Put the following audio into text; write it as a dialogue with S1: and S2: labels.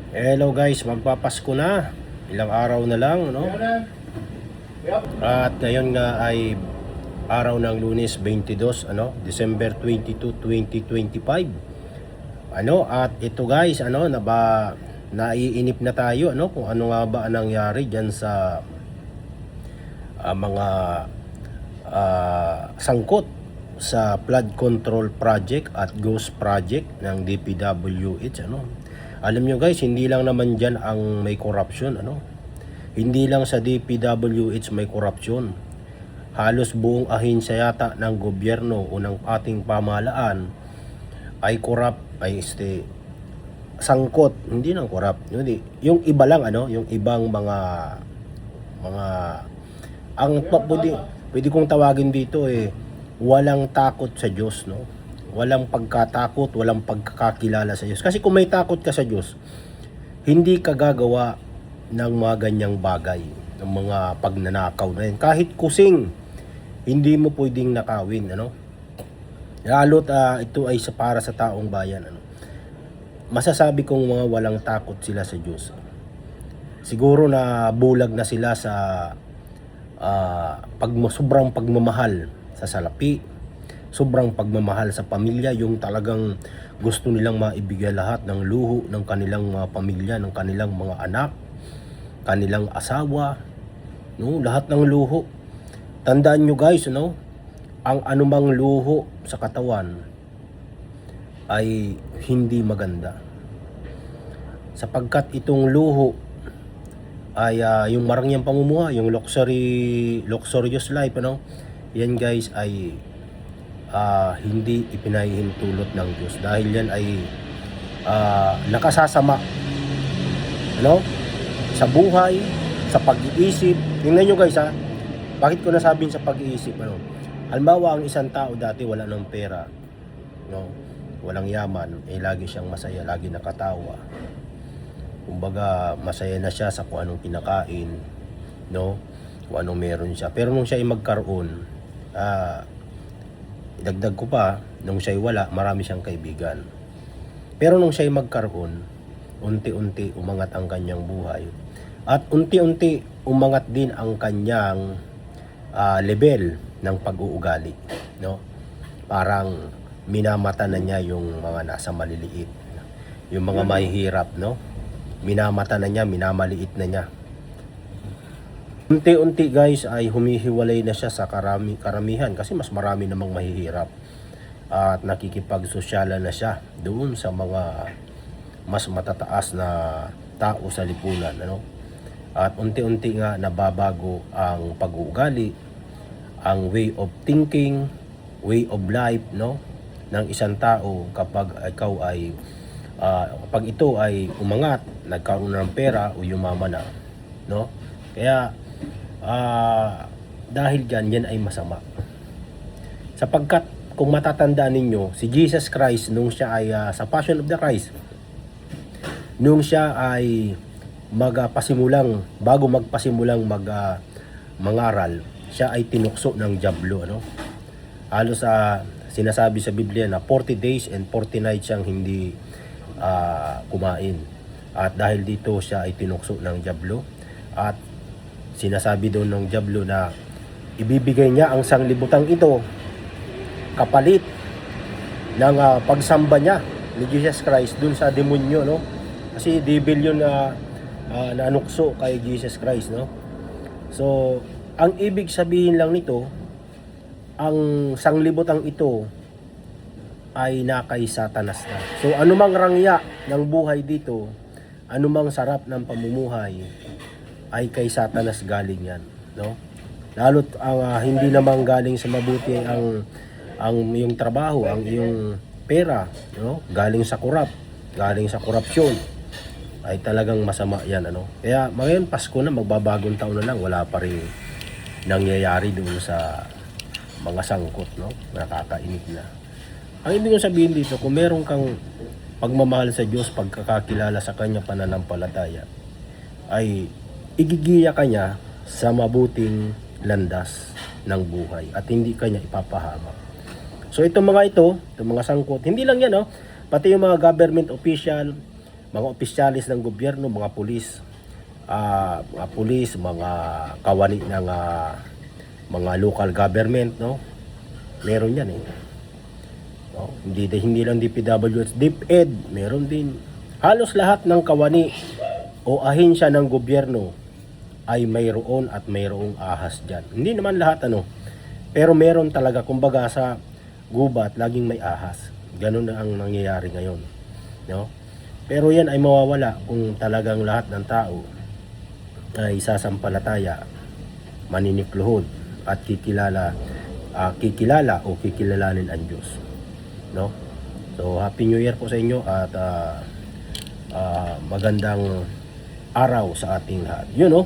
S1: Hello guys, magpapasko na. Ilang araw na lang, no? At ngayon nga ay araw ng Lunes 22, December 22, 2025. At ito guys, naiinip na tayo, kung ano nga ba ang nangyari diyan sa mga sangkot sa flood control project at ghost project ng DPWH, Alam nyo guys, hindi lang naman dyan ang may corruption, Hindi lang sa DPWH may corruption. Halos buong ahensya yata ng gobyerno o ng ating pamahalaan ay sangkot, hindi nang corrupt. Yung iba lang, yung ibang mga pwede kong tawagin dito walang takot sa Diyos, walang pagkatakot, walang pagkakakilala sa Diyos. Kasi kung may takot ka sa Diyos, hindi ka gagawa ng mga ganyang bagay, ng mga pagnanakaw na yan. Kahit kusing, hindi mo pwedeng nakawin, Lalo't ito ay para sa taong bayan, Masasabi kong mga walang takot sila sa Diyos. Siguro na bulag na sila sa sobrang pagmamahal sa salapi, sobrang pagmamahal sa pamilya, yung talagang gusto nilang maibigay lahat ng luho ng kanilang mga pamilya, ng kanilang mga anak, kanilang asawa, lahat ng luho. Tandaan nyo guys, ang anumang luho sa katawan ay hindi maganda, sapagkat itong luho ay yung marangyang pamumuhay, yung luxurious life, yan guys ay hindi ipinahihintulot ng Diyos, dahil yan ay nakasasama sa buhay, sa pag-iisip. Tingnan nyo guys, bakit ko nasabing sa pag-iisip, halimbawa ang isang tao dati wala ng pera, walang yaman, lagi siyang masaya, lagi nakatawa, kumbaga masaya na siya sa kung anong kinakain, kung anong meron siya. Pero nung siya ay magkaroon, idagdag ko pa, nung siya'y wala, marami siyang kaibigan. Pero nung siya'y magkaroon, unti-unti umangat ang kanyang buhay. At unti-unti umangat din ang kanyang level ng pag-uugali. Parang minamata na niya yung mga nasa maliliit. Yung mga mahihirap, minamata na niya, minamaliit na niya. Unti-unti guys ay humihiwalay na siya sa karamihan, kasi mas marami namang mahihirap, at nakikipagsosyalan na siya doon sa mga mas matataas na tao sa lipunan, At unti-unti nga nababago ang pag-uugali, ang way of thinking, way of life, ng isang tao kapag ito ay umangat, nagkaroon ng pera o yumaman na, Kaya dahil yan ay masama, sapagkat kung matatandaan ninyo, si Jesus Christ nung siya ay sa Passion of the Christ, nung siya ay bago magpasimulang mangaral, siya ay tinukso ng dyablo, halos sinasabi sa Biblia na 40 days and 40 nights siyang hindi kumain, at dahil dito siya ay tinukso ng dyablo. At sinasabi doon ng dyablo na ibibigay niya ang sanglibutang ito kapalit ng pagsamba niya ni Jesus Christ dun sa demonyo, kasi devil yun na nanukso kay Jesus Christ, So ang ibig sabihin lang nito, ang sanglibutang ito ay nakay Satanas na. So anumang rangya ng buhay dito, anumang sarap ng pamumuhay, ay kay Satanas galing yan, Lalo't hindi namang galing sa mabuti ang iyong trabaho, ang iyong pera, galing sa galing sa korupsyon, ay talagang masama yan, Kaya ngayon Pasko na, magbabagong taon na lang, wala pa rin nangyayari doon sa mga sangkot, nakakainip na. Ang ibig sabihin dito, kung meron kang pagmamahal sa Diyos, pagkakakilala sa Kanya, pananampalataya, ay igigiya ka niya sa mabuting landas ng buhay, at hindi ka niya ipapahamak. So itong mga sangkot, hindi lang yan, pati yung mga government official, mga opisyalis ng gobyerno, mga pulis, mga kawani ng mga local government, no? Meron yan eh. No? Hindi lang DPWH, DepEd, meron din. Halos lahat ng kawani o ahensya ng gobyerno ay mayroon at mayroong ahas dyan. Hindi naman lahat pero meron talaga, kumbaga sa gubat, laging may ahas. Ganun na ang nangyayari ngayon. No? Pero yan ay mawawala kung talagang lahat ng tao ay sasampalataya, maninikluhod at kikilala o kikilalanin ang Diyos. No? So Happy New Year po sa inyo at magandang araw sa ating lahat. Yun, no?